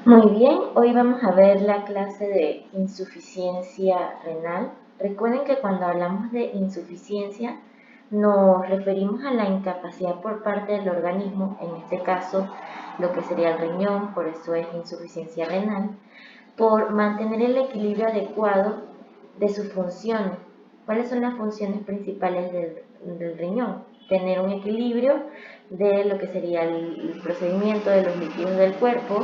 Muy bien, hoy vamos a ver la clase de insuficiencia renal. Recuerden que cuando hablamos de insuficiencia nos referimos a la incapacidad por parte del organismo, en este caso lo que sería el riñón, por eso es insuficiencia renal, por mantener el equilibrio adecuado de sus funciones. ¿Cuáles son las funciones principales del riñón? Tener un equilibrio de lo que sería el procedimiento de los líquidos del cuerpo,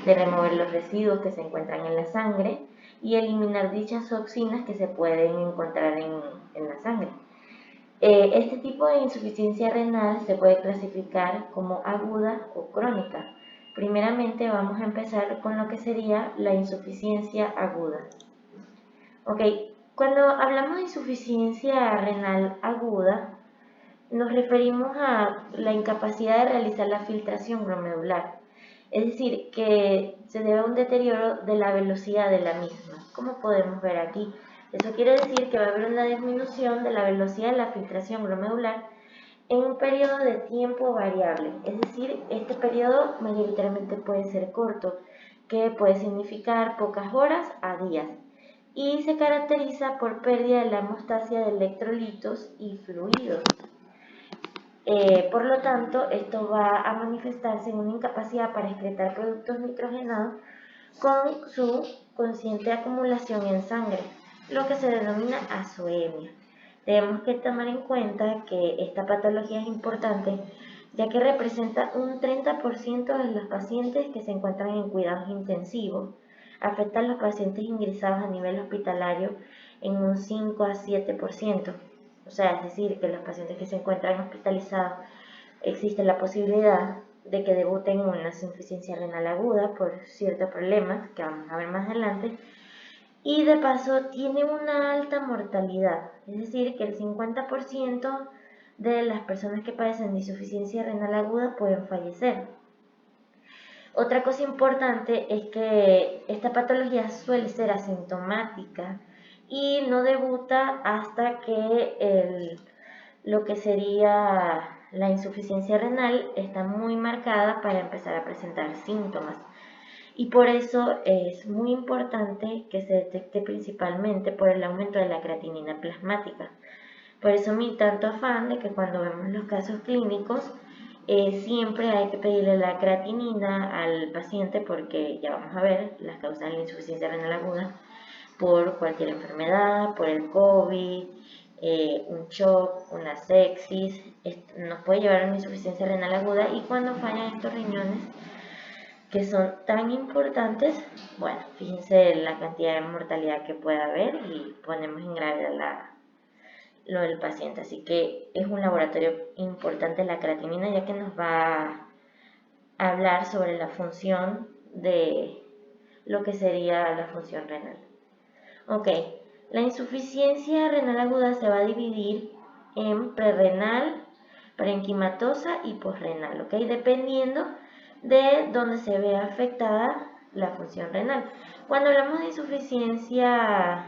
de remover los residuos que se encuentran en la sangre y eliminar dichas toxinas que se pueden encontrar en la sangre. Este tipo de insuficiencia renal se puede clasificar como aguda o crónica. Primeramente vamos a empezar con lo que sería la insuficiencia aguda. Ok, cuando hablamos de insuficiencia renal aguda, nos referimos a la incapacidad de realizar la filtración glomerular, es decir, que se debe a un deterioro de la velocidad de la misma, como podemos ver aquí. Eso quiere decir que va a haber una disminución de la velocidad de la filtración glomerular en un periodo de tiempo variable, es decir, este periodo mayoritariamente puede ser corto, que puede significar pocas horas a días, y se caracteriza por pérdida de la hemostasia de electrolitos y fluidos. Por lo tanto, esto va a manifestarse en una incapacidad para excretar productos nitrogenados con su consciente acumulación en sangre, lo que se denomina azoemia. Tenemos que tomar en cuenta que esta patología es importante ya que representa un 30% de los pacientes que se encuentran en cuidados intensivos, afecta a los pacientes ingresados a nivel hospitalario en un 5 a 7%. O sea, es decir, que los pacientes que se encuentran hospitalizados existe la posibilidad de que debuten una insuficiencia renal aguda por ciertos problemas que vamos a ver más adelante, y de paso tiene una alta mortalidad, es decir, que el 50% de las personas que padecen de insuficiencia renal aguda pueden fallecer. Otra cosa importante es que esta patología suele ser asintomática y no debuta hasta que lo que sería la insuficiencia renal está muy marcada para empezar a presentar síntomas. Y por eso es muy importante que se detecte principalmente por el aumento de la creatinina plasmática. Por eso mi tanto afán de que cuando vemos los casos clínicos, siempre hay que pedirle la creatinina al paciente porque ya vamos a ver las causas de la insuficiencia renal aguda por cualquier enfermedad, por el COVID, un shock, una sepsis, nos puede llevar a una insuficiencia renal aguda, y cuando fallan estos riñones que son tan importantes, bueno, fíjense la cantidad de mortalidad que puede haber y ponemos en gravedad lo del paciente. Así que es un laboratorio importante la creatinina, ya que nos va a hablar sobre la función de lo que sería la función renal. Ok, la insuficiencia renal aguda se va a dividir en prerrenal, parenquimatosa y posrenal, ok, dependiendo de dónde se ve afectada la función renal. Cuando hablamos de insuficiencia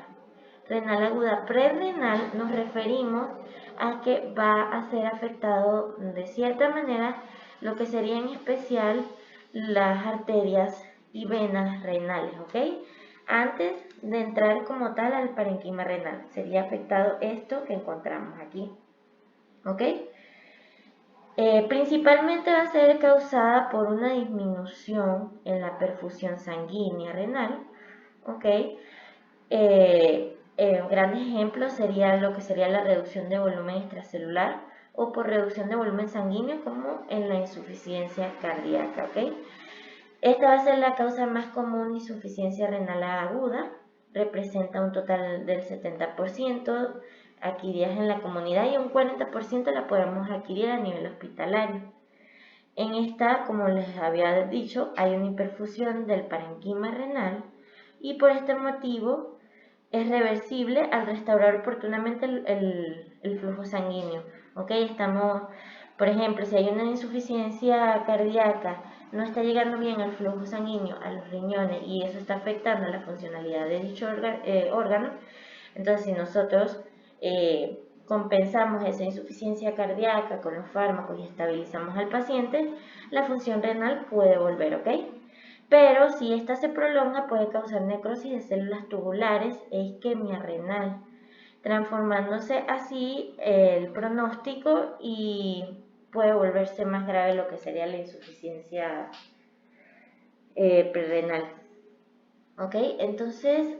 renal aguda prerrenal, nos referimos a que va a ser afectado de cierta manera lo que sería en especial las arterias y venas renales, ¿ok? Antes de entrar como tal al parenquima renal, sería afectado esto que encontramos aquí, ¿ok? Principalmente va a ser causada por una disminución en la perfusión sanguínea renal, ¿ok? Grandes ejemplos serían lo que sería la reducción de volumen extracelular o por reducción de volumen sanguíneo, como en la insuficiencia cardíaca, ¿ok? Esta va a ser la causa más común de insuficiencia renal aguda, representa un total del 70% adquiridas en la comunidad y un 40% la podemos adquirir a nivel hospitalario. En esta, como les había dicho, hay una hiperfusión del parenquima renal y por este motivo es reversible al restaurar oportunamente el flujo sanguíneo. ¿Ok? Estamos, por ejemplo, si hay una insuficiencia cardíaca, no está llegando bien el flujo sanguíneo a los riñones y eso está afectando la funcionalidad de dicho órgano. Entonces, si nosotros compensamos esa insuficiencia cardíaca con los fármacos y estabilizamos al paciente, la función renal puede volver, ¿ok? pero si esta se prolonga puede causar necrosis de células tubulares e isquemia renal, transformándose así el pronóstico y puede volverse más grave lo que sería la insuficiencia prerenal. ¿Ok? Entonces,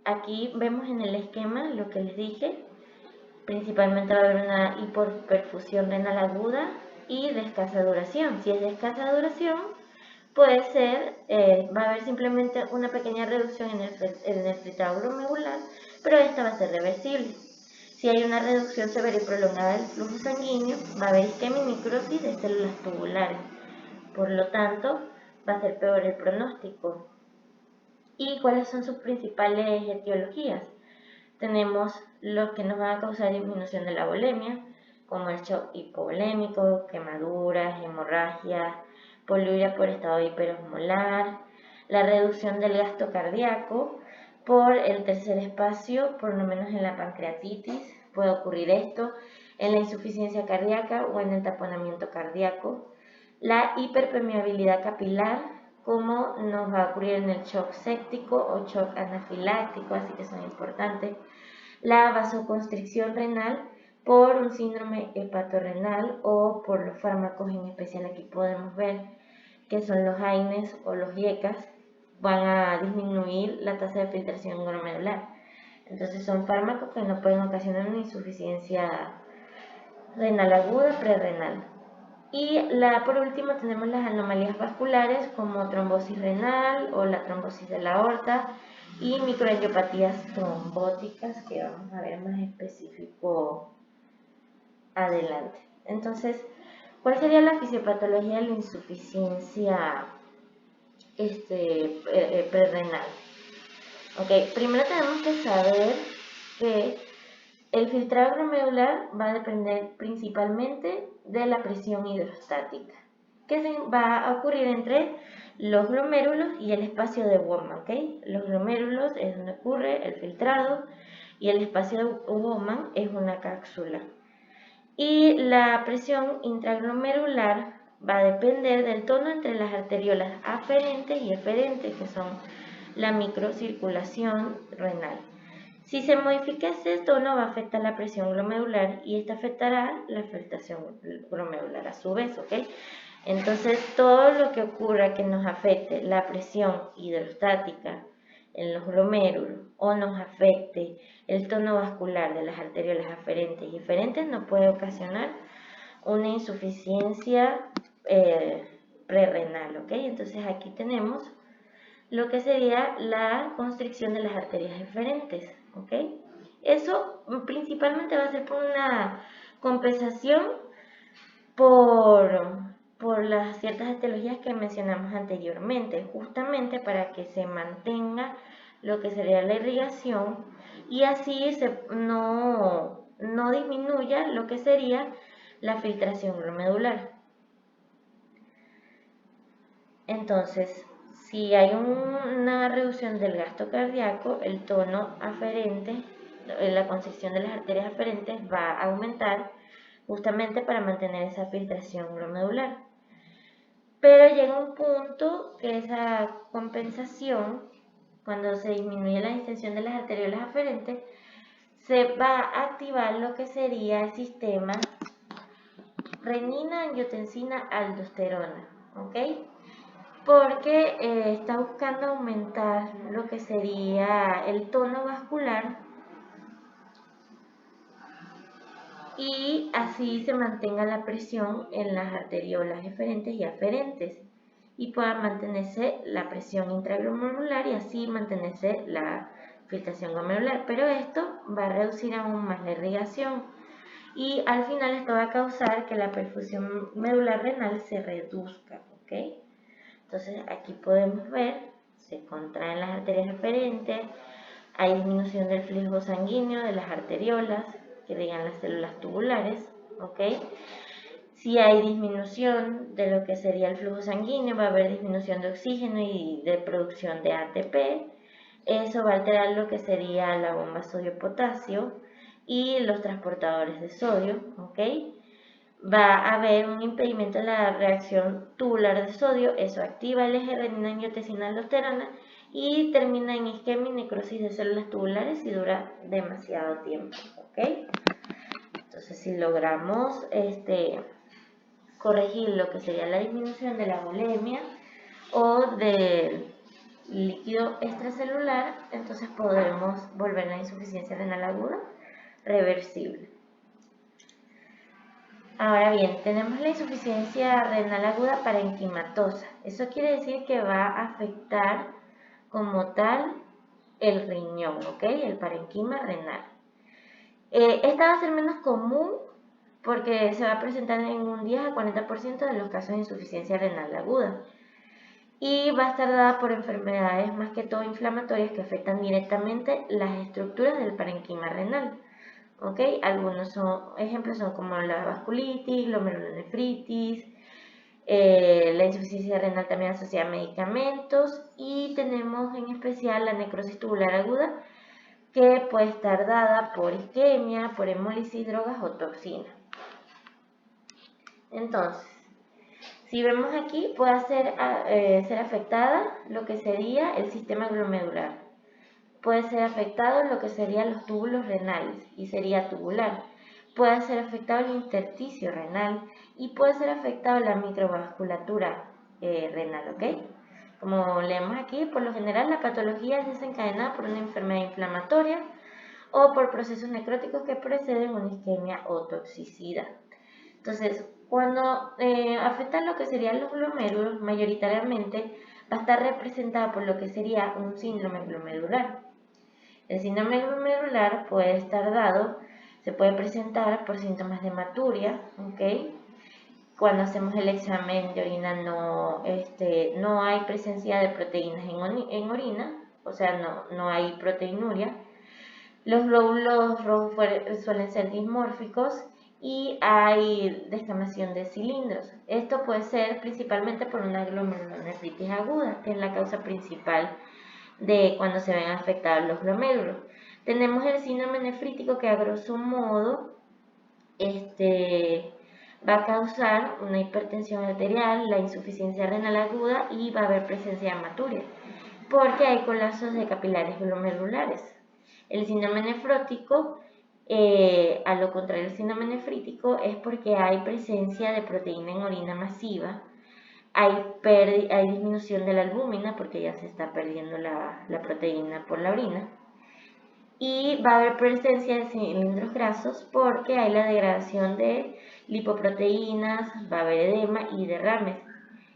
aquí vemos en el esquema lo que les dije. Principalmente va a haber una hipoperfusión renal aguda y de escasa duración. Si es de escasa duración, puede ser, va a haber simplemente una pequeña reducción en el filtrado glomerular, pero esta va a ser reversible. Si hay una reducción severa y prolongada del flujo sanguíneo, va a haber isquemia y necrosis de células tubulares. Por lo tanto, va a ser peor el pronóstico. ¿Y cuáles son sus principales etiologías? Tenemos los que nos van a causar disminución de la volemia, como el shock hipovolémico, quemaduras, hemorragias, poliuria por estado hiperosmolar, la reducción del gasto cardíaco por el tercer espacio, por lo menos en la pancreatitis, puede ocurrir esto, en la insuficiencia cardíaca o en el taponamiento cardíaco, la hiperpermeabilidad capilar, como nos va a ocurrir en el shock séptico o shock anafiláctico, así que son importantes, la vasoconstricción renal por un síndrome hepatorrenal o por los fármacos, en especial aquí podemos ver que son los AINES o los IECAS, van a disminuir la tasa de filtración glomerular. Entonces son fármacos que no pueden ocasionar una insuficiencia renal aguda prerrenal. Y por último tenemos las anomalías vasculares como trombosis renal o la trombosis de la aorta y microangiopatías trombóticas, que vamos a ver más específico adelante. Entonces, ¿cuál sería la fisiopatología de la insuficiencia prerrenal? Ok, primero tenemos que saber que el filtrado glomerular va a depender principalmente de la presión hidrostática, que va a ocurrir entre los glomérulos y el espacio de Bowman, ¿ok? Los glomérulos es donde ocurre el filtrado y el espacio de Bowman es una cápsula. Y la presión intraglomerular va a depender del tono entre las arteriolas aferentes y eferentes, que son la microcirculación renal. Si se modifica ese tono, va a afectar la presión glomerular y esta afectará la filtración glomerular a su vez, ¿ok? Entonces, todo lo que ocurra que nos afecte la presión hidrostática en los glomérulos o nos afecte el tono vascular de las arteriolas aferentes y eferentes nos puede ocasionar una insuficiencia prerrenal, ¿ok? Entonces, aquí tenemos lo que sería la constricción de las arterias eferentes, ¿ok? Eso principalmente va a ser por una compensación por las ciertas etiologías que mencionamos anteriormente, justamente para que se mantenga lo que sería la irrigación y así no disminuya lo que sería la filtración glomerular. Entonces, si hay una reducción del gasto cardíaco, el tono aferente, la constricción de las arterias aferentes va a aumentar justamente para mantener esa filtración glomerular. Pero llega un punto que esa compensación, cuando se disminuye la distensión de las arteriolas aferentes, se va a activar lo que sería el sistema renina, angiotensina, aldosterona, ¿ok? Porque está buscando aumentar lo que sería el tono vascular y así se mantenga la presión en las arteriolas eferentes y aferentes y pueda mantenerse la presión intraglomerular y así mantenerse la filtración glomerular, pero esto va a reducir aún más la irrigación y al final esto va a causar que la perfusión medular renal se reduzca, ¿ok? Entonces aquí podemos ver, se contraen las arterias eferentes, hay disminución del flujo sanguíneo de las arteriolas, que digan las células tubulares, ¿ok? Si hay disminución de lo que sería el flujo sanguíneo, va a haber disminución de oxígeno y de producción de ATP. Eso va a alterar lo que sería la bomba sodio-potasio y los transportadores de sodio, ¿ok? va a haber un impedimento en la reacción tubular de sodio, eso activa el eje renina-angiotensina-aldosterona y termina en isquemia y necrosis de células tubulares y dura demasiado tiempo, ¿ok? Entonces, si logramos corregir lo que sería la disminución de la volemia o del líquido extracelular, entonces podremos volver la insuficiencia renal aguda reversible. Ahora bien, tenemos la insuficiencia renal aguda parenquimatosa. Eso quiere decir que va a afectar como tal el riñón, ¿ok? El parenquima renal. Esta va a ser menos común porque se va a presentar en un 10 a 40% de los casos de insuficiencia renal aguda. Y va a estar dada por enfermedades más que todo inflamatorias que afectan directamente las estructuras del parenquima renal. ¿Ok? Algunos ejemplos son como la vasculitis, glomerulonefritis, la insuficiencia renal también asociada a medicamentos y tenemos en especial la necrosis tubular aguda que puede estar dada por isquemia, por hemólisis, drogas o toxina. Entonces, si vemos aquí puede ser afectada lo que sería el sistema glomerular. Puede ser afectado lo que serían los túbulos renales y sería tubular. Puede ser afectado el intersticio renal y puede ser afectado la microvasculatura renal, ¿ok? Como leemos aquí, por lo general la patología es desencadenada por una enfermedad inflamatoria o por procesos necróticos que preceden una isquemia o toxicidad. Entonces, cuando afectan lo que serían los glomérulos, mayoritariamente va a estar representada por lo que sería un síndrome glomerular. El síndrome glomerular puede estar dado, se puede presentar por síntomas de hematuria, ¿ok? Cuando hacemos el examen de orina no hay presencia de proteínas en orina, o sea, no hay proteinuria. Los glóbulos rojos suelen ser dismórficos y hay descamación de cilindros. Esto puede ser principalmente por una glomerulonefritis aguda, que es la causa principal de cuando se ven afectados los glomérulos. Tenemos el síndrome nefrítico que a grosso modo va a causar una hipertensión arterial, la insuficiencia renal aguda y va a haber presencia de hematuria, porque hay colapsos de capilares glomerulares. El síndrome nefrótico, a lo contrario del síndrome nefrítico, es porque hay presencia de proteína en orina masiva, hay disminución de la albúmina porque ya se está perdiendo la proteína por la orina. Y va a haber presencia de cilindros grasos porque hay la degradación de lipoproteínas, va a haber edema y derrames.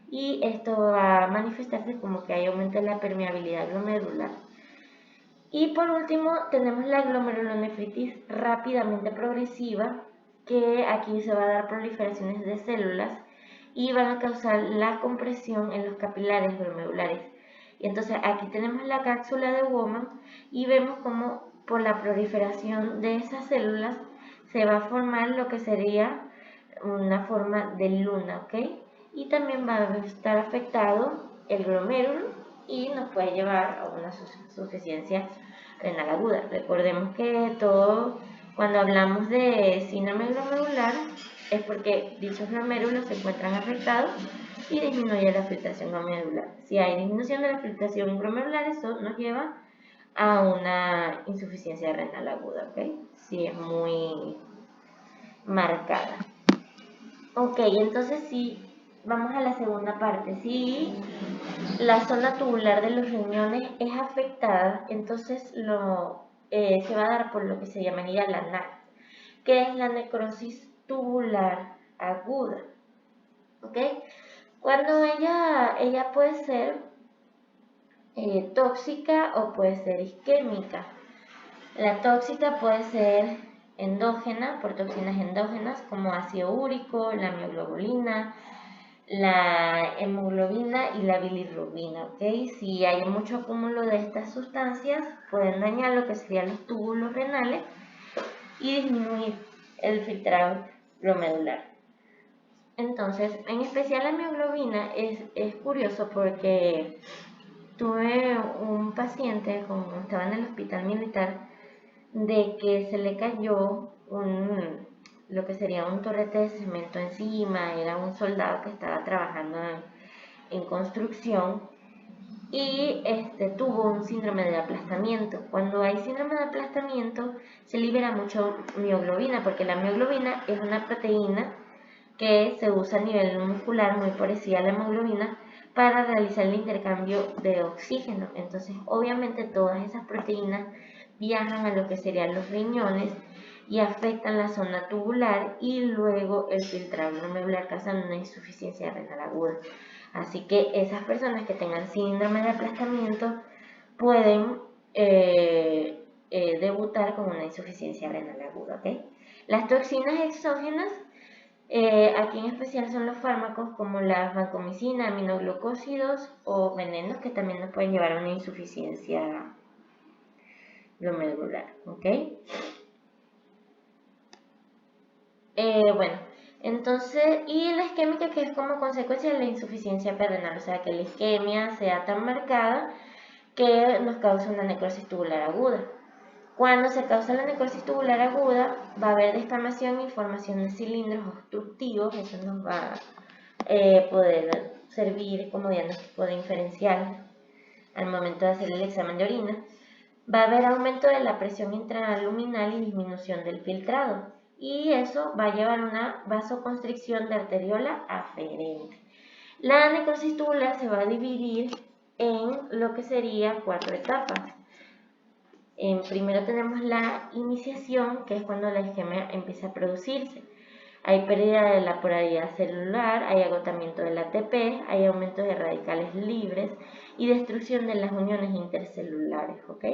Y esto va a manifestarse como que hay aumento en la permeabilidad glomerular. Y por último tenemos la glomerulonefritis rápidamente progresiva, que aquí se va a dar proliferaciones de células y van a causar la compresión en los capilares glomerulares. Y entonces aquí tenemos la cápsula de Bowman y vemos cómo por la proliferación de esas células se va a formar lo que sería una forma de luna, ¿ok? Y también va a estar afectado el glomérulo y nos puede llevar a una insuficiencia renal aguda. Recordemos que cuando hablamos de síndrome glomerular es porque dichos glomérulos se encuentran afectados y disminuye la filtración glomerular. Si hay disminución de la filtración glomerular, eso nos lleva a una insuficiencia renal aguda, ¿ok? Sí, es muy marcada. Ok, entonces sí, vamos a la segunda parte. Si la zona tubular de los riñones es afectada, entonces se va a dar por lo que se llamaría la NAT, que es la necrosis tubular aguda. ¿Ok? Cuando ella puede ser tóxica o puede ser isquémica. La tóxica puede ser endógena, por toxinas endógenas como ácido úrico, la mioglobulina, la hemoglobina y la bilirrubina, ¿ok? Si hay mucho acúmulo de estas sustancias, pueden dañar lo que serían los túbulos renales y disminuir el filtrado glomerular. Entonces, en especial la mioglobina es curioso porque tuve un paciente cuando estaba en el hospital militar de que se le cayó lo que sería un torrete de cemento encima, era un soldado que estaba trabajando en construcción y tuvo un síndrome de aplastamiento. Cuando hay síndrome de aplastamiento se libera mucho mioglobina, porque la mioglobina es una proteína que se usa a nivel muscular, muy parecida a la hemoglobina, para realizar el intercambio de oxígeno. Entonces, obviamente todas esas proteínas viajan a lo que serían los riñones y afectan la zona tubular y luego el filtrado glomerular, causando una insuficiencia renal aguda. Así que esas personas que tengan síndrome de aplastamiento pueden debutar con una insuficiencia renal aguda, ¿ok? Las toxinas exógenas, aquí en especial son los fármacos como la vancomicina, aminoglucósidos o venenos que también nos pueden llevar a una insuficiencia glomerular, ¿ok? Bueno, entonces, y la isquémica, que es como consecuencia de la insuficiencia renal, o sea, que la isquemia sea tan marcada que nos causa una necrosis tubular aguda. Cuando se causa la necrosis tubular aguda, va a haber descamación y formación de cilindros obstructivos. Eso nos va a poder servir como diagnóstico diferencial al momento de hacer el examen de orina. Va a haber aumento de la presión intraluminal y disminución del filtrado, y eso va a llevar a una vasoconstricción de arteriola aferente. La necrosis tubular se va a dividir en lo que sería 4 etapas. Primero tenemos la iniciación, que es cuando la isquemia empieza a producirse. Hay pérdida de la polaridad celular, hay agotamiento del ATP, hay aumento de radicales libres y destrucción de las uniones intercelulares, ¿ok?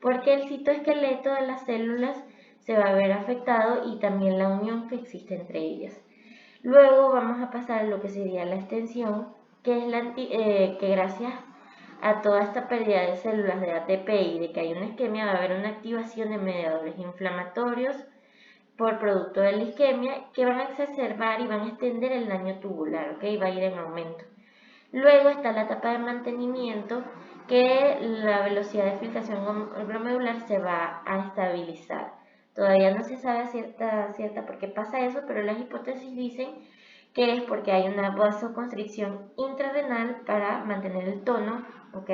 Porque el citoesqueleto de las células se va a ver afectado y también la unión que existe entre ellas. Luego vamos a pasar a lo que sería la extensión, que es que gracias a toda esta pérdida de células de ATP y de que hay una isquemia, va a haber una activación de mediadores inflamatorios por producto de la isquemia que van a exacerbar y van a extender el daño tubular, ¿ok? Va a ir en aumento. Luego está la etapa de mantenimiento, que la velocidad de filtración glomerular se va a estabilizar. Todavía no se sabe cierta por qué pasa eso, pero las hipótesis dicen que es porque hay una vasoconstricción intrarrenal para mantener el tono, ¿ok?,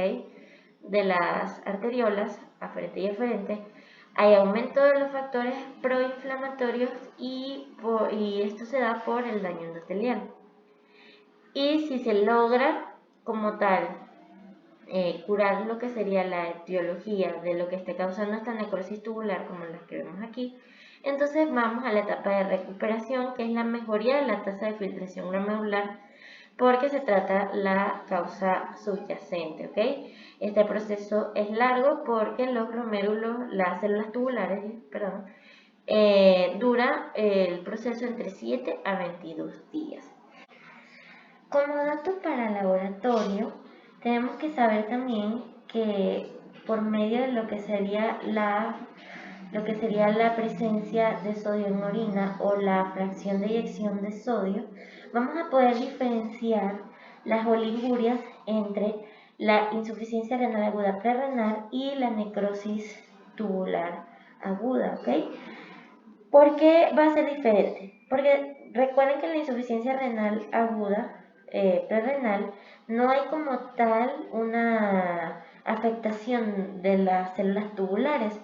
de las arteriolas aferente y eferente. Hay aumento de los factores proinflamatorios y esto se da por el daño endotelial. Y si se logra como tal curar lo que sería la etiología de lo que esté causando esta necrosis tubular, como la que vemos aquí, entonces vamos a la etapa de recuperación, que es la mejoría de la tasa de filtración glomerular, porque se trata la causa subyacente, ¿ok? Este proceso es largo porque los glomérulos, las células tubulares, perdón, dura el proceso entre 7 a 22 días. Como dato para el laboratorio, tenemos que saber también que por medio de lo que sería la presencia de sodio en orina o la fracción de eyección de sodio, vamos a poder diferenciar las oligurias entre la insuficiencia renal aguda prerrenal y la necrosis tubular aguda, ¿ok? ¿Por qué va a ser diferente? Porque recuerden que en la insuficiencia renal aguda, prerrenal, no hay como tal una afectación de las células tubulares.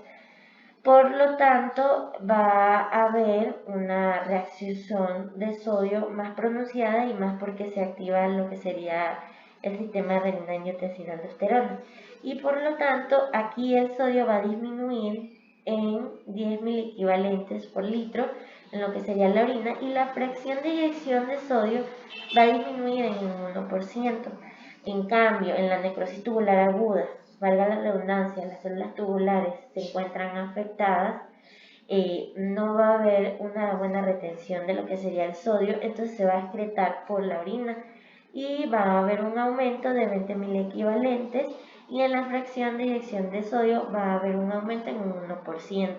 Por lo tanto, va a haber una reacción de sodio más pronunciada y más porque se activa lo que sería el sistema de renina-angiotensina-aldosterona. Y por lo tanto, aquí el sodio va a disminuir en 10 miliequivalentes por litro en lo que sería la orina, y la fracción de eyección de sodio va a disminuir en un 1%. En cambio, en la necrosis tubular aguda, valga la redundancia, las células tubulares se encuentran afectadas, no va a haber una buena retención de lo que sería el sodio, entonces se va a excretar por la orina y va a haber un aumento de 20 miliequivalentes, y en la fracción de eyección de sodio va a haber un aumento en un 1%.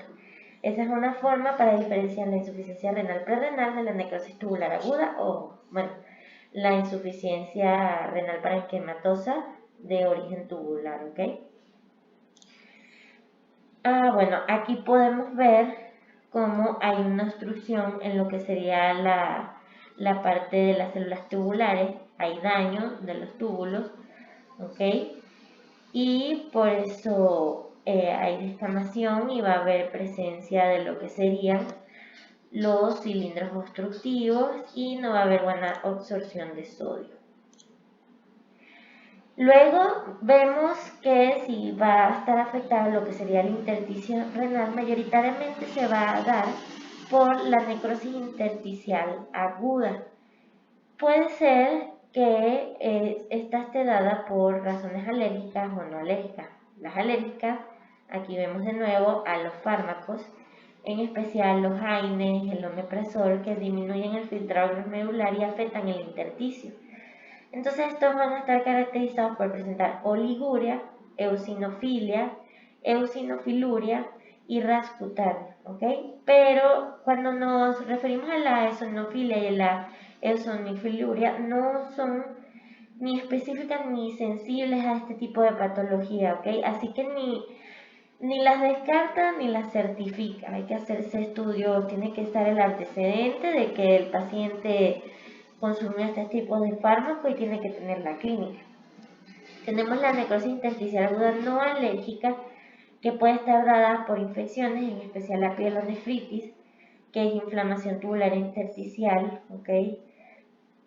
Esa es una forma para diferenciar la insuficiencia renal prerrenal de la necrosis tubular aguda o, bueno, la insuficiencia renal parenquimatosa de origen tubular, ¿ok? Bueno, aquí podemos ver como hay una obstrucción en lo que sería la parte de las células tubulares, hay daño de los túbulos, ¿ok? Y por eso hay descamación y va a haber presencia de lo que serían los cilindros obstructivos y no va a haber buena absorción de sodio. Luego vemos que si va a estar afectado lo que sería el intersticio renal, mayoritariamente se va a dar por la necrosis intersticial aguda. Puede ser que esta esté dada por razones alérgicas o no alérgicas. Las alérgicas, aquí vemos de nuevo a los fármacos, en especial los AINES, el omeprazol, que disminuyen el filtrado glomerular y afectan el intersticio. Entonces estos van a estar caracterizados por presentar oliguria, eosinofilia, eosinofiluria y ras cutánea, ¿ok? Pero cuando nos referimos a la eosinofilia y a la eosinofiluria, no son ni específicas ni sensibles a este tipo de patología, ¿ok? Así que ni las descarta ni las certifica. Hay que hacerse estudios, tiene que estar el antecedente de que el paciente consumió este tipo de fármaco y tiene que tener la clínica. Tenemos la necrosis intersticial aguda no alérgica, que puede estar dada por infecciones, en especial la pielonefritis, que es inflamación tubular intersticial, ¿ok?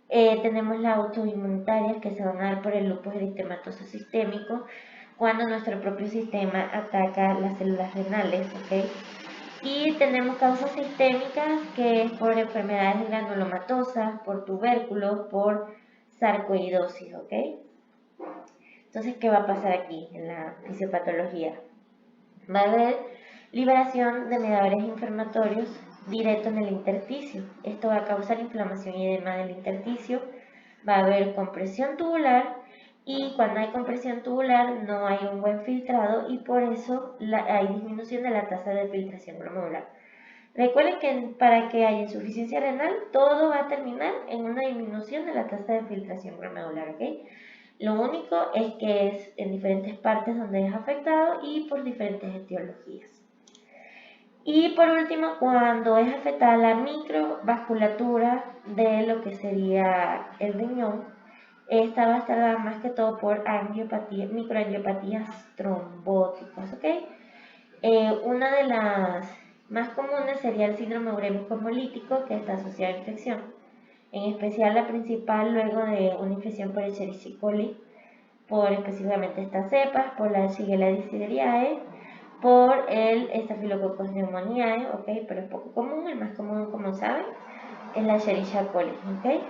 Tenemos la autoinmunitaria, que se van a dar por el lupus eritematoso sistémico, cuando nuestro propio sistema ataca las células renales, ¿ok? Y tenemos causas sistémicas, que es por enfermedades granulomatosas, por tubérculos, por sarcoidosis, ¿ok? Entonces, ¿qué va a pasar aquí en la fisiopatología? Va a haber liberación de mediadores inflamatorios directo en el intersticio. Esto va a causar inflamación y edema del intersticio. Va a haber compresión tubular y cuando hay compresión tubular no hay un buen filtrado y por eso hay disminución de la tasa de filtración glomerular. Recuerden que para que haya insuficiencia renal, todo va a terminar en una disminución de la tasa de filtración glomerular, ¿ok? Lo único es que es en diferentes partes donde es afectado y por diferentes etiologías. Y por último, cuando es afectada la microvasculatura de lo que sería el riñón, esta va a estar dada más que todo por microangiopatías trombóticas, ¿ok? Una de las más comunes sería el síndrome urémico hemolítico, que está asociado a infección. En especial la principal luego de una infección por Escherichia coli, por específicamente estas cepas, por la Shigella disciplinariae, por el Staphylococcus pneumoniae, ¿ok? Pero es poco común, el más común, como saben, es la Escherichia coli, ¿ok?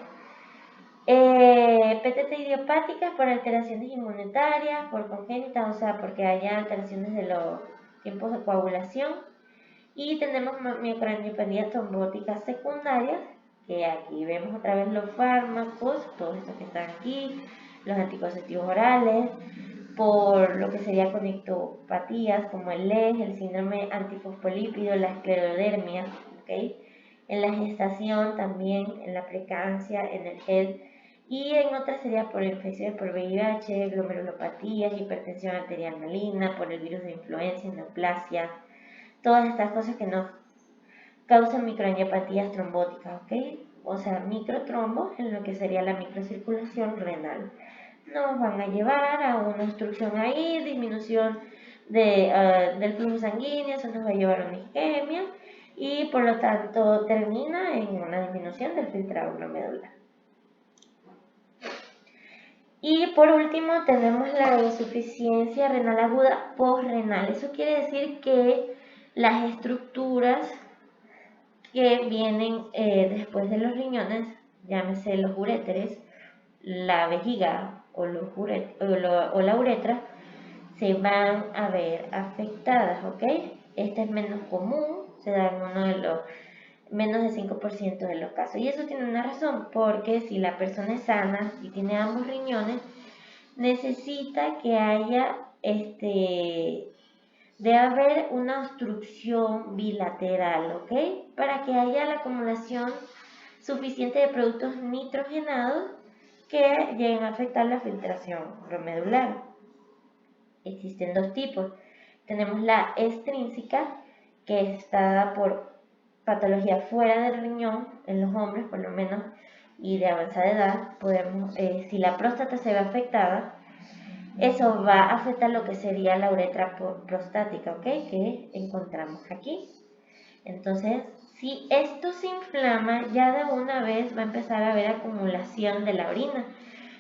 PTT idiopáticas por alteraciones inmunitarias, por congénitas, o sea, porque haya alteraciones de los tiempos de coagulación. Y tenemos microangiopatías trombóticas secundarias, que aquí vemos otra vez los fármacos, todos estos que están aquí, los anticonceptivos orales, por lo que sería conectopatías como el LES, el síndrome antifosfolípido, la esclerodermia, ¿ok? En la gestación también, en la preeclampsia, en el GED, y en otras sería por infecciones por VIH, glomerulopatías, hipertensión arterial maligna, por el virus de influenza, neoplasia, todas estas cosas que nos causan microangiopatías trombóticas, ¿ok? O sea, microtrombos en lo que sería la microcirculación renal. Nos van a llevar a una obstrucción ahí, disminución del flujo sanguíneo, eso nos va a llevar a una isquemia y por lo tanto termina en una disminución del filtrado glomerular. Y por último tenemos la insuficiencia renal aguda postrenal. Eso quiere decir que las estructuras que vienen después de los riñones, llámese los uréteres, la vejiga o la uretra, se van a ver afectadas, ¿ok? Esta es menos común, se da en uno de los menos del 5% de los casos. Y eso tiene una razón, porque si la persona es sana y tiene ambos riñones, necesita que haya debe haber una obstrucción bilateral, ¿ok? Para que haya la acumulación suficiente de productos nitrogenados que lleguen a afectar la filtración glomerular. Existen dos tipos. Tenemos la extrínseca, que está dada por patología fuera del riñón, en los hombres por lo menos, y de avanzada edad, si la próstata se ve afectada, eso va a afectar lo que sería la uretra prostática, ¿ok? Que encontramos aquí. Entonces, si esto se inflama, ya de una vez va a empezar a haber acumulación de la orina.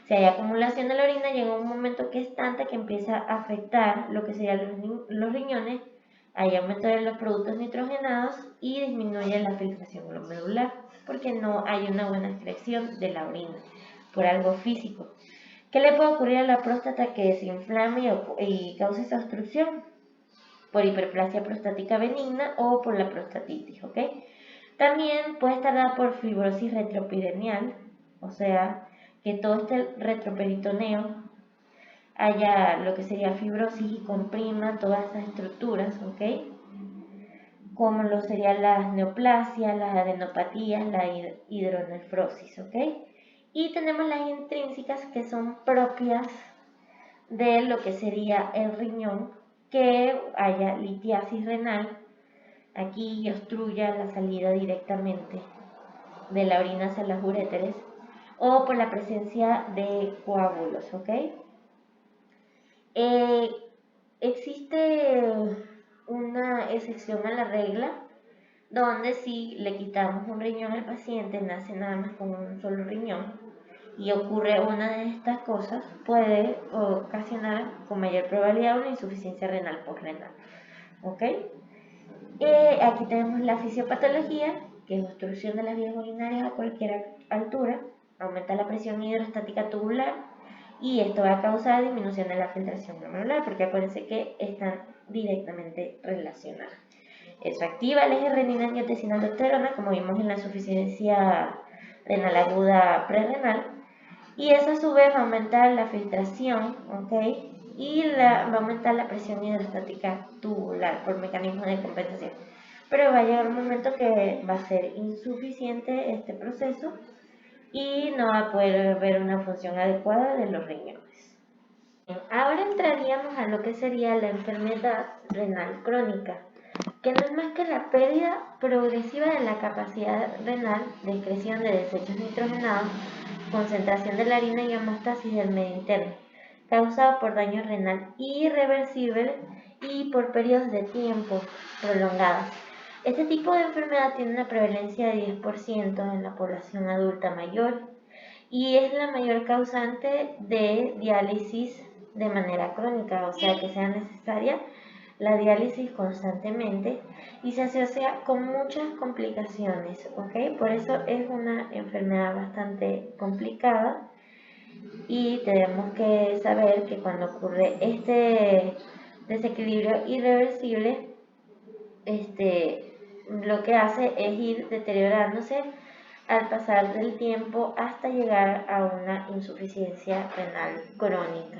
Si hay acumulación de la orina, llega un momento que es tanta que empieza a afectar lo que serían los riñones, hay aumento de los productos nitrogenados y disminuye la filtración glomerular, porque no hay una buena excreción de la orina por algo físico. ¿Qué le puede ocurrir a la próstata que se inflame y cause esa obstrucción? Por hiperplasia prostática benigna o por la prostatitis, ¿ok? También puede estar dada por fibrosis retroperineal, o sea, que todo este retroperitoneo haya lo que sería fibrosis y comprima todas esas estructuras, ¿ok? Como lo serían las neoplasias, las adenopatías, la hidronefrosis, ¿ok? Y tenemos las intrínsecas que son propias de lo que sería el riñón, que haya litiasis renal aquí y obstruya la salida directamente de la orina hacia las uréteres, o por la presencia de coágulos, ¿ok? Eh, existe una excepción a la regla donde si le quitamos un riñón al paciente, nace nada más con un solo riñón y ocurre una de estas cosas, puede ocasionar con mayor probabilidad una insuficiencia renal postrenal. ¿Ok? Aquí tenemos la fisiopatología, que es obstrucción de las vías urinarias a cualquier altura, aumenta la presión hidrostática tubular y esto va a causar disminución de la filtración glomerular, porque acuérdense que están directamente relacionadas. Eso activa el eje renina-angiotensina-aldosterona, como vimos en la insuficiencia renal aguda prerrenal, y eso a su vez va a aumentar la filtración, ¿ok? Y va a aumentar la presión hidrostática tubular por mecanismo de compensación. Pero va a llegar un momento que va a ser insuficiente este proceso y no va a poder ver una función adecuada de los riñones. Ahora entraríamos a lo que sería la enfermedad renal crónica, que no es más que la pérdida progresiva de la capacidad renal de excreción de desechos nitrogenados, concentración de la harina y hemostasis del medio interno, causado por daño renal irreversible y por periodos de tiempo prolongados. Este tipo de enfermedad tiene una prevalencia de 10% en la población adulta mayor y es la mayor causante de diálisis de manera crónica, o sea que sea necesaria la diálisis constantemente y se asocia con muchas complicaciones, ¿ok? Por eso es una enfermedad bastante complicada y tenemos que saber que cuando ocurre este desequilibrio irreversible, lo que hace es ir deteriorándose al pasar del tiempo hasta llegar a una insuficiencia renal crónica.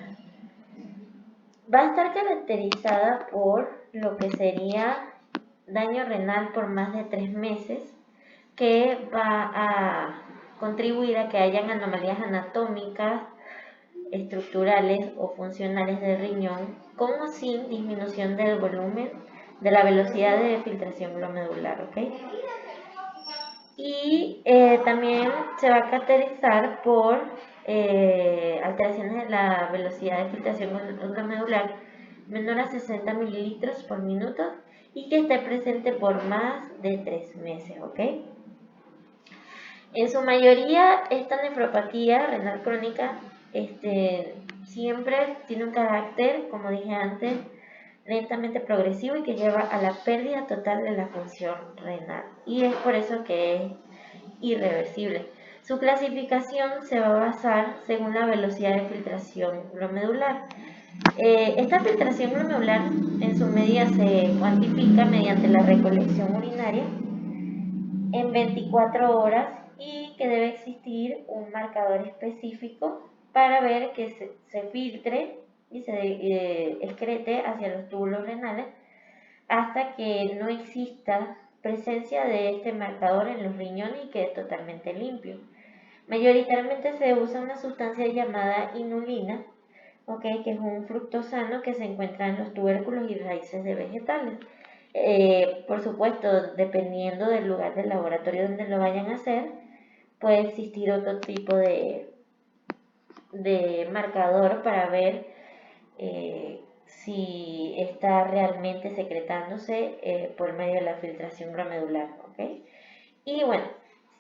Va a estar caracterizada por lo que sería daño renal por más de 3 meses, que va a contribuir a que hayan anomalías anatómicas, estructurales o funcionales del riñón, con o sin disminución del volumen, de la velocidad de filtración glomerular, ¿ok? Y también se va a caracterizar por alteraciones en la velocidad de filtración glomerular menor a 60 mililitros por minuto y que esté presente por más de 3 meses, ¿ok? En su mayoría, esta nefropatía renal crónica siempre tiene un carácter, como dije antes, lentamente progresivo y que lleva a la pérdida total de la función renal. Y es por eso que es irreversible. Su clasificación se va a basar según la velocidad de filtración glomerular. Esta filtración glomerular en su medida se cuantifica mediante la recolección urinaria en 24 horas y que debe existir un marcador específico para ver que se filtre y se excrete hacia los túbulos renales hasta que no exista presencia de este marcador en los riñones y quede totalmente limpio. Mayoritariamente se usa una sustancia llamada inulina, que es un fructosano que se encuentra en los tubérculos y raíces de vegetales. Por supuesto, dependiendo del lugar del laboratorio donde lo vayan a hacer, puede existir otro tipo de marcador para ver si está realmente secretándose por medio de la filtración glomerular, ¿ok? Y bueno,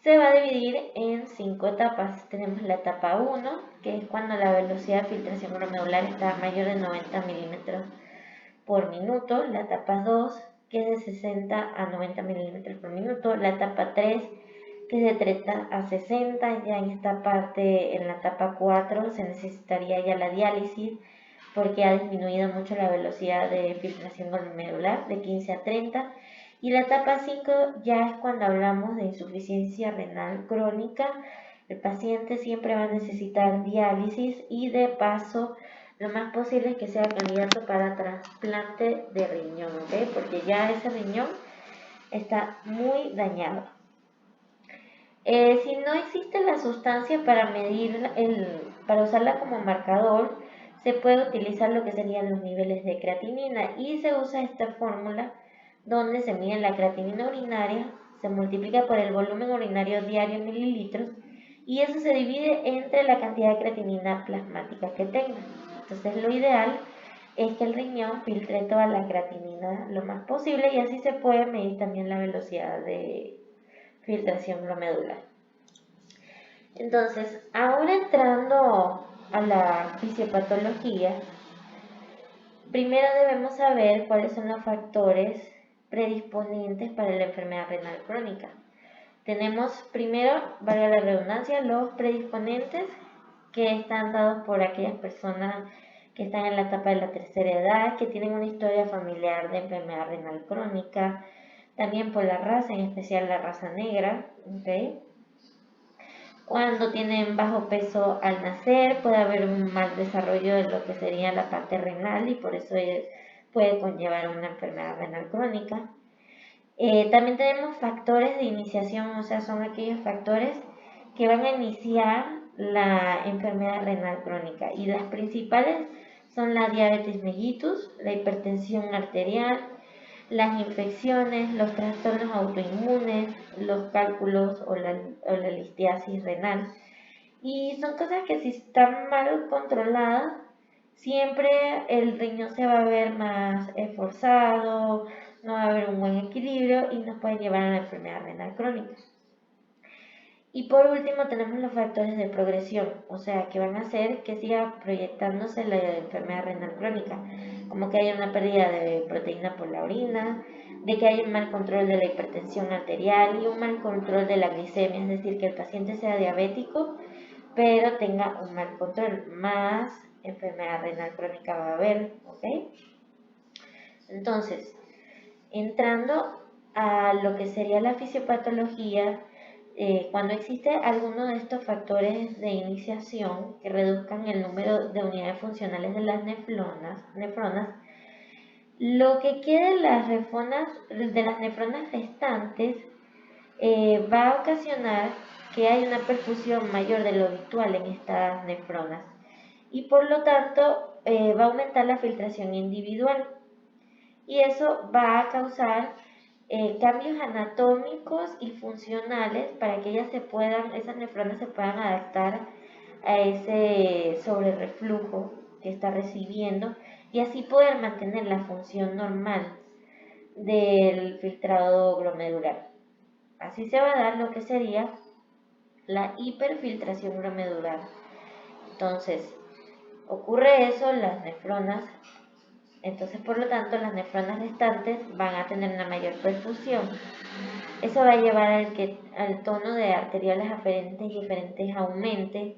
se va a dividir en 5 etapas. Tenemos la etapa 1, que es cuando la velocidad de filtración glomerular está mayor de 90 milímetros por minuto. La etapa 2, que es de 60 a 90 milímetros por minuto. La etapa 3, que es de 30 a 60. Ya en esta parte, en la etapa 4, se necesitaría ya la diálisis porque ha disminuido mucho la velocidad de filtración glomerular de 15 a 30. Y la etapa 5 ya es cuando hablamos de insuficiencia renal crónica. El paciente siempre va a necesitar diálisis y de paso lo más posible es que sea candidato para trasplante de riñón, ¿ok? Porque ya ese riñón está muy dañado. Si no existe la sustancia para medir para usarla como marcador, se puede utilizar lo que serían los niveles de creatinina y se usa esta fórmula donde se mide la creatinina urinaria, se multiplica por el volumen urinario diario en mililitros y eso se divide entre la cantidad de creatinina plasmática que tenga. Entonces lo ideal es que el riñón filtre toda la creatinina lo más posible y así se puede medir también la velocidad de filtración glomerular. Entonces, ahora entrando a la fisiopatología, primero debemos saber cuáles son los factores predisponentes para la enfermedad renal crónica. Tenemos primero, valga la redundancia, los predisponentes que están dados por aquellas personas que están en la etapa de la tercera edad, que tienen una historia familiar de enfermedad renal crónica, también por la raza, en especial la raza negra, ¿okay? Cuando tienen bajo peso al nacer, puede haber un mal desarrollo de lo que sería la parte renal y por eso puede conllevar una enfermedad renal crónica. También tenemos factores de iniciación, o sea, son aquellos factores que van a iniciar la enfermedad renal crónica y las principales son la diabetes mellitus, la hipertensión arterial, las infecciones, los trastornos autoinmunes, los cálculos o la listiasis renal. Y son cosas que si están mal controladas, siempre el riñón se va a ver más esforzado, no va a haber un buen equilibrio y nos puede llevar a la enfermedad renal crónica. Y por último tenemos los factores de progresión, o sea, que van a hacer que siga proyectándose la enfermedad renal crónica, como que haya una pérdida de proteína por la orina, de que haya un mal control de la hipertensión arterial y un mal control de la glicemia, es decir, que el paciente sea diabético, pero tenga un mal control, más enfermedad renal crónica va a haber, ¿ok? Entonces, entrando a lo que sería la fisiopatología, cuando existe alguno de estos factores de iniciación que reduzcan el número de unidades funcionales de las nefronas, lo que quede de las nefronas restantes va a ocasionar que haya una perfusión mayor de lo habitual en estas nefronas y por lo tanto va a aumentar la filtración individual y eso va a causar cambios anatómicos y funcionales para que esas nefronas se puedan adaptar a ese sobrerreflujo que está recibiendo y así poder mantener la función normal del filtrado glomerular. Así se va a dar lo que sería la hiperfiltración glomerular. Entonces, ocurre eso, entonces por lo tanto las nefronas restantes van a tener una mayor perfusión. Eso va a llevar al tono de arteriales aferentes y eferentes aumente.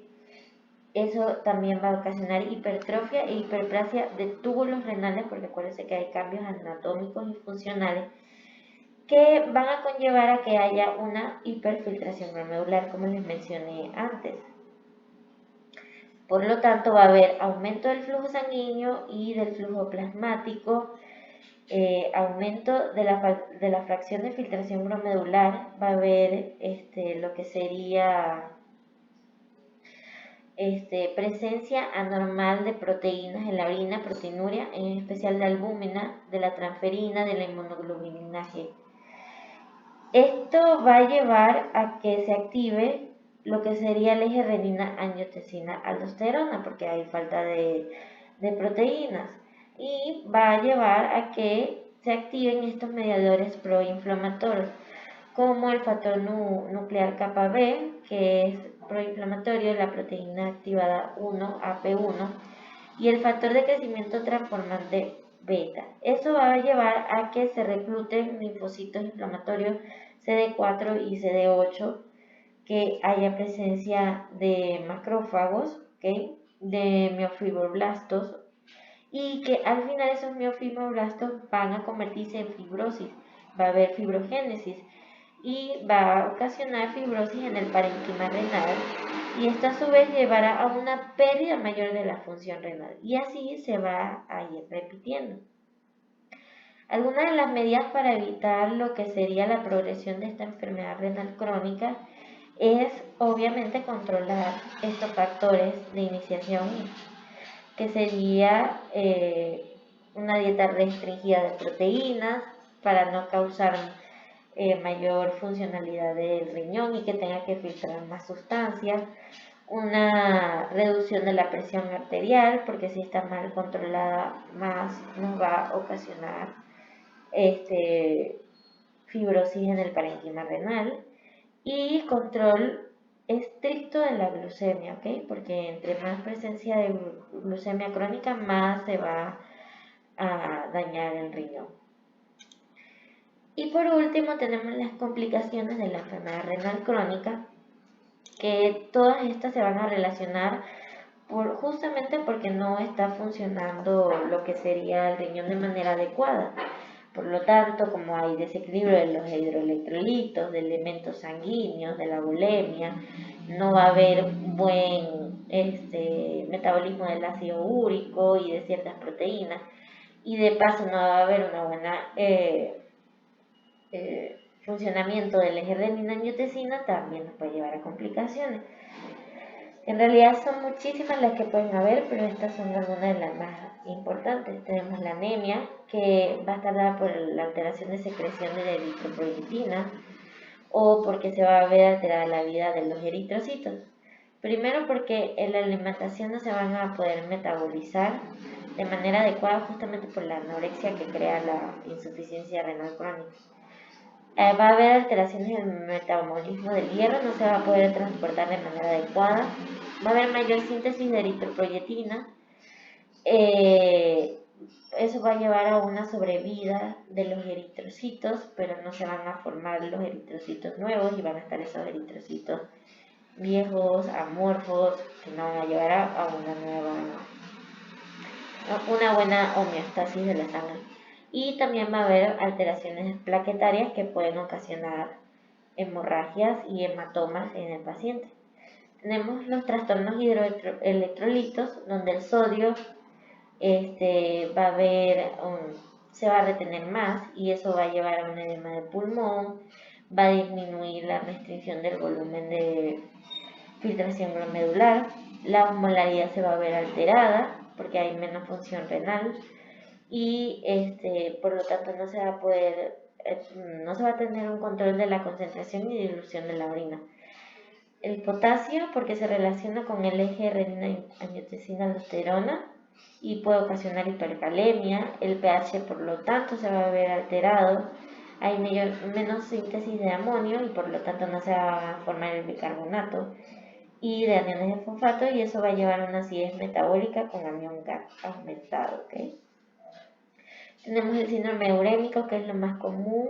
Eso también va a ocasionar hipertrofia e hiperplasia de túbulos renales, porque acuérdense que hay cambios anatómicos y funcionales que van a conllevar a que haya una hiperfiltración glomerular, como les mencioné antes. Por lo tanto, va a haber aumento del flujo sanguíneo y del flujo plasmático, aumento de la fracción de filtración glomerular, va a haber lo que sería presencia anormal de proteínas en la orina, proteinuria, en especial de albúmina, de la transferina, de la inmunoglobulina G. Esto va a llevar a que se active lo que sería el eje renina-angiotensina-aldosterona, porque hay falta de proteínas, y va a llevar a que se activen estos mediadores proinflamatorios, como el factor nuclear kappa B, que es proinflamatorio, la proteína activada 1, AP1, y el factor de crecimiento transformante beta. Eso va a llevar a que se recluten linfocitos inflamatorios CD4 y CD8, que haya presencia de macrófagos, ¿okay?, de miofibroblastos, y que al final esos miofibroblastos van a convertirse en fibrosis, va a haber fibrogénesis y va a ocasionar fibrosis en el parénquima renal, y esto a su vez llevará a una pérdida mayor de la función renal, y así se va a ir repitiendo. Algunas de las medidas para evitar lo que sería la progresión de esta enfermedad renal crónica es obviamente controlar estos factores de iniciación, que sería una dieta restringida de proteínas para no causar mayor funcionalidad del riñón y que tenga que filtrar más sustancias, una reducción de la presión arterial, porque si está mal controlada más nos va a ocasionar fibrosis en el parénquima renal, y control estricto de la glucemia, ¿ok? Porque entre más presencia de glucemia crónica, más se va a dañar el riñón. Y por último tenemos las complicaciones de la enfermedad renal crónica, que todas estas se van a relacionar justamente porque no está funcionando lo que sería el riñón de manera adecuada. Por lo tanto, como hay desequilibrio de los hidroelectrolitos, de elementos sanguíneos, de la bulimia, no va a haber buen metabolismo del ácido úrico y de ciertas proteínas, y de paso no va a haber una buena funcionamiento del eje renina-angiotensina, también nos puede llevar a complicaciones. En realidad son muchísimas las que pueden haber, pero estas son algunas de las más importantes. Tenemos la anemia, que va a estar dada por la alteración de secreción de la eritropoyetina, o porque se va a ver alterada la vida de los eritrocitos. Primero porque en la alimentación no se van a poder metabolizar de manera adecuada, justamente por la anorexia que crea la insuficiencia renal crónica. Va a haber alteraciones en el metabolismo del hierro, no se va a poder transportar de manera adecuada, va a haber mayor síntesis de eritropoyetina, eso va a llevar a una sobrevida de los eritrocitos, pero no se van a formar los eritrocitos nuevos y van a estar esos eritrocitos viejos, amorfos, que no van a llevar a una buena homeostasis de la sangre. Y también va a haber alteraciones plaquetarias que pueden ocasionar hemorragias y hematomas en el paciente. Tenemos los trastornos hidroelectrolitos, donde el sodio va a se va a retener más, y eso va a llevar a un edema de pulmón, va a disminuir la restricción del volumen de filtración glomerular, la osmolaridad se va a ver alterada porque hay menos función renal, y por lo tanto no se va a poder, no se va a tener un control de la concentración y dilución de la orina. El potasio, porque se relaciona con el eje renina-angiotensina-aldosterona y puede ocasionar hipercalemia. El pH, por lo tanto, se va a ver alterado. Hay menos síntesis de amonio y por lo tanto no se va a formar el bicarbonato y de aniones de fosfato, y eso va a llevar a una acidez metabólica con anión GAC aumentado, ¿okay? Tenemos el síndrome urémico, que es lo más común,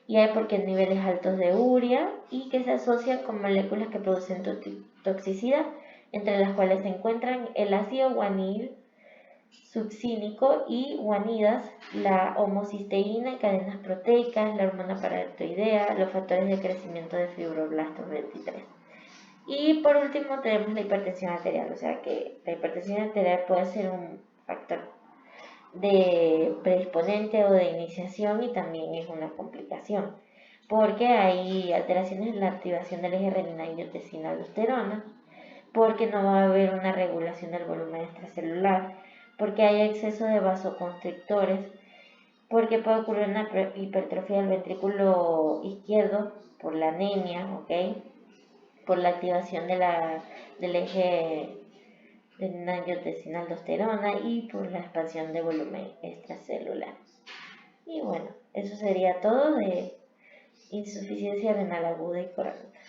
y hay porque niveles altos de urea y que se asocian con moléculas que producen toxicidad, entre las cuales se encuentran el ácido guanil succínico y guanidas, la homocisteína en cadenas proteicas, la hormona paratiroidea, los factores de crecimiento de fibroblastos 23. Y por último tenemos la hipertensión arterial, o sea que la hipertensión arterial puede ser un factor de predisponente o de iniciación, y también es una complicación porque hay alteraciones en la activación del eje renina-angiotensina-aldosterona, porque no va a haber una regulación del volumen extracelular, porque hay exceso de vasoconstrictores, porque puede ocurrir una hipertrofia del ventrículo izquierdo por la anemia, ¿ok? Por la activación del eje de angiotensina-aldosterona y por la expansión de volumen extracelular. Y bueno, eso sería todo de insuficiencia renal aguda y crónica.